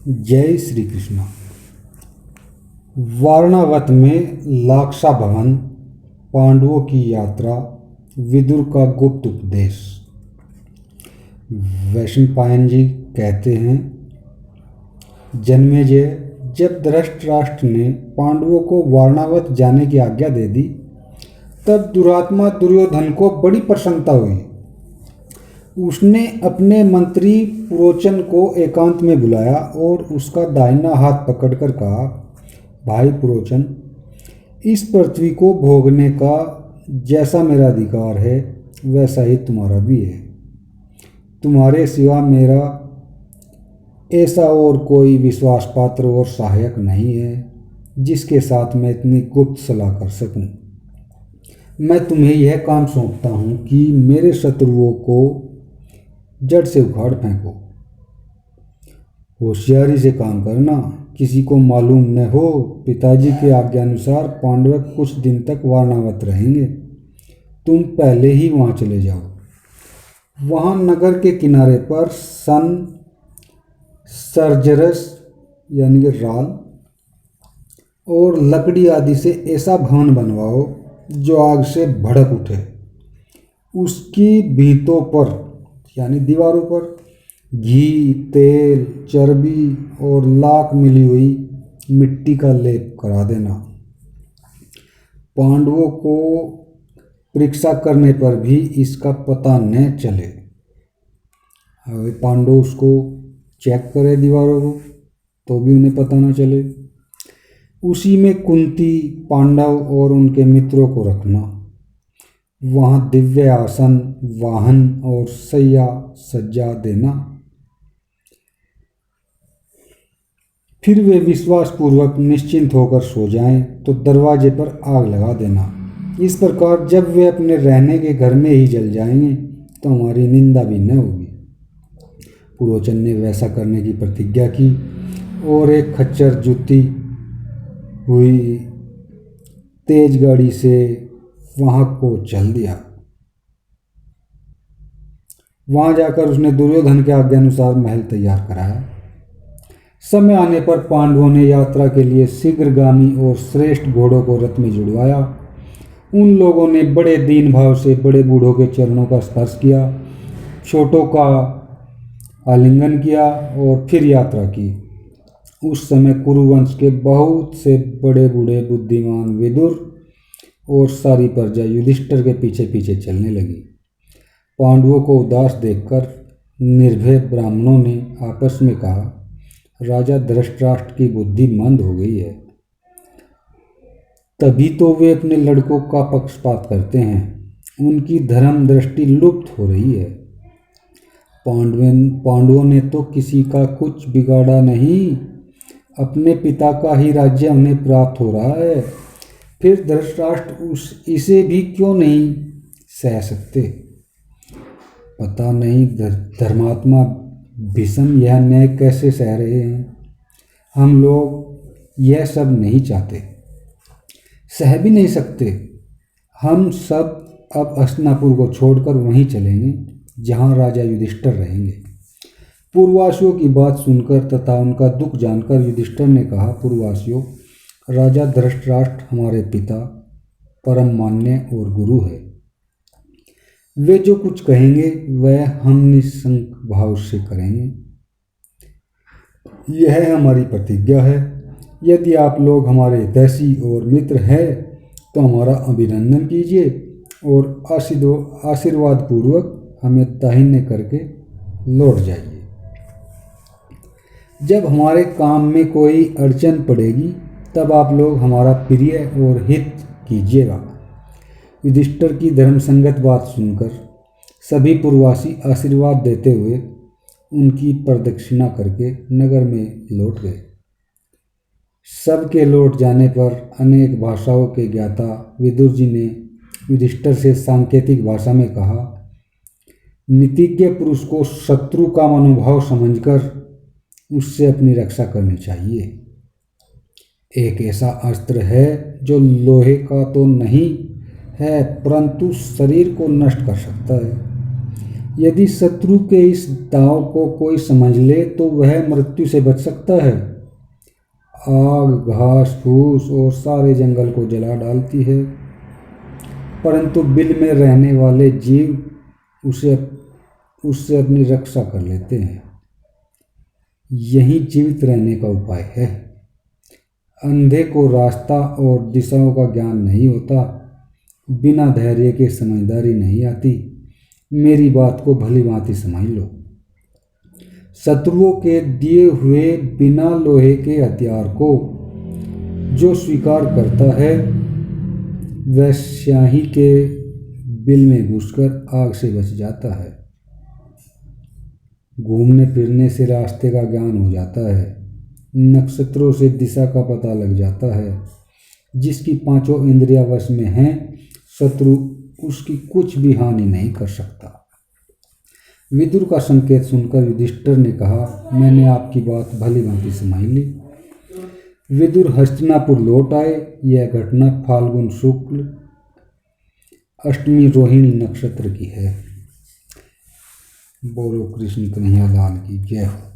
जय श्री कृष्ण। वारणावत में लाक्षा भवन, पांडवों की यात्रा, विदुर का गुप्त उपदेश। वैशंपायन जी कहते हैं, जन्मेजय, जब धृतराष्ट्र ने पांडवों को वारणावत जाने की आज्ञा दे दी, तब दुरात्मा दुर्योधन को बड़ी प्रसन्नता हुई। उसने अपने मंत्री पुरोचन को एकांत में बुलाया और उसका दाहिना हाथ पकड़कर कहा, भाई पुरोचन, इस पृथ्वी को भोगने का जैसा मेरा अधिकार है वैसा ही तुम्हारा भी है। तुम्हारे सिवा मेरा ऐसा और कोई विश्वास पात्र और सहायक नहीं है जिसके साथ मैं इतनी गुप्त सलाह कर सकूं। मैं तुम्हें यह काम सौंपता हूं कि मेरे शत्रुओं को जड़ से उखाड़ फेंको। होशियारी से काम करना, किसी को मालूम न हो। पिताजी के आज्ञानुसार पांडव कुछ दिन तक वारणावत रहेंगे। तुम पहले ही वहां चले जाओ। वहां नगर के किनारे पर सन सर्जरस यानी राल और लकड़ी आदि से ऐसा भवन बनवाओ जो आग से भड़क उठे। उसकी भीतों पर यानी दीवारों पर घी, तेल, चर्बी और लाख मिली हुई मिट्टी का लेप करा देना। पांडवों को परीक्षा करने पर भी इसका पता न चले। पांडव उसको चेक करे दीवारों को तो भी उन्हें पता न चले। उसी में कुंती, पांडव और उनके मित्रों को रखना। वहाँ दिव्य आसन, वाहन और सैया सज्जा देना। फिर वे विश्वासपूर्वक निश्चिंत होकर सो जाएं तो दरवाजे पर आग लगा देना। इस प्रकार जब वे अपने रहने के घर में ही जल जाएंगे तो हमारी निंदा भी न होगी। पुरोचन ने वैसा करने की प्रतिज्ञा की और एक खच्चर जुती हुई तेज गाड़ी से वहां को चल दिया। वहां जाकर उसने दुर्योधन के आज्ञानुसार महल तैयार कराया। समय आने पर पांडवों ने यात्रा के लिए शीघ्रगामी और श्रेष्ठ घोड़ों को रथ में जुड़वाया। उन लोगों ने बड़े दीन भाव से बड़े बूढ़ों के चरणों का स्पर्श किया, छोटों का आलिंगन किया और फिर यात्रा की। उस समय कुरुवंश के बहुत से बड़े बूढ़े बुद्धिमान विदुर और सारी प्रजा युधिष्ठिर के पीछे पीछे चलने लगी। पांडवों को उदास देखकर निर्भय ब्राह्मणों ने आपस में कहा, राजा धृतराष्ट्र की बुद्धि मंद हो गई है। तभी तो वे अपने लड़कों का पक्षपात करते हैं। उनकी धर्म दृष्टि लुप्त हो रही है। पांडवों ने तो किसी का कुछ बिगाड़ा नहीं, अपने पिता का ही राज्य उन्हें प्राप्त हो रहा है। फिर धृतराष्ट्र इसे भी क्यों नहीं सह सकते? पता नहीं धर्मात्मा भीष्म यह न्याय कैसे सह रहे हैं। हम लोग यह सब नहीं चाहते, सह भी नहीं सकते। हम सब अब हस्तिनापुर को छोड़कर वहीं चलेंगे जहां राजा युधिष्ठिर रहेंगे। पूर्ववासियों की बात सुनकर तथा उनका दुख जानकर युधिष्ठिर ने कहा, पूर्ववासियों, राजा धृतराष्ट्र हमारे पिता, परम मान्य और गुरु है। वे जो कुछ कहेंगे वह हम निसंक भाव से करेंगे। यह हमारी प्रतिज्ञा है। यदि आप लोग हमारे हितैषी और मित्र हैं तो हमारा अभिनंदन कीजिए और आशीर्वाद पूर्वक हमें दाहिने करके लौट जाइए। जब हमारे काम में कोई अड़चन पड़ेगी तब आप लोग हमारा प्रिय और हित कीजिएगा। युधिष्ठिर की धर्मसंगत बात सुनकर सभी पूर्ववासी आशीर्वाद देते हुए उनकी प्रदक्षिणा करके नगर में लौट गए। सबके लौट जाने पर अनेक भाषाओं के ज्ञाता विदुर जी ने युधिष्ठिर से सांकेतिक भाषा में कहा, नीतिज्ञ पुरुष को शत्रु का मनोभाव समझकर उससे अपनी रक्षा करनी चाहिए। एक ऐसा अस्त्र है जो लोहे का तो नहीं है परंतु शरीर को नष्ट कर सकता है। यदि शत्रु के इस दांव को कोई समझ ले तो वह मृत्यु से बच सकता है। आग घास फूस और सारे जंगल को जला डालती है, परंतु बिल में रहने वाले जीव उससे अपनी रक्षा कर लेते हैं। यही जीवित रहने का उपाय है। अंधे को रास्ता और दिशाओं का ज्ञान नहीं होता, बिना धैर्य के समझदारी नहीं आती। मेरी बात को भली भांति समझ लो। शत्रुओं के दिए हुए बिना लोहे के हथियार को जो स्वीकार करता है वह स्याही के बिल में घुसकर आग से बच जाता है। घूमने फिरने से रास्ते का ज्ञान हो जाता है। नक्षत्रों से दिशा का पता लग जाता है। जिसकी पांचों इंद्रियां वश में हैं, शत्रु उसकी कुछ भी हानि नहीं कर सकता। विदुर का संकेत सुनकर युधिष्ठिर ने कहा, मैंने आपकी बात भली भांति समझ ली। विदुर हस्तिनापुर लौट आए। यह घटना फाल्गुन शुक्ल अष्टमी रोहिणी नक्षत्र की है। बोलो कृष्ण कन्हैया लाल की जय हो।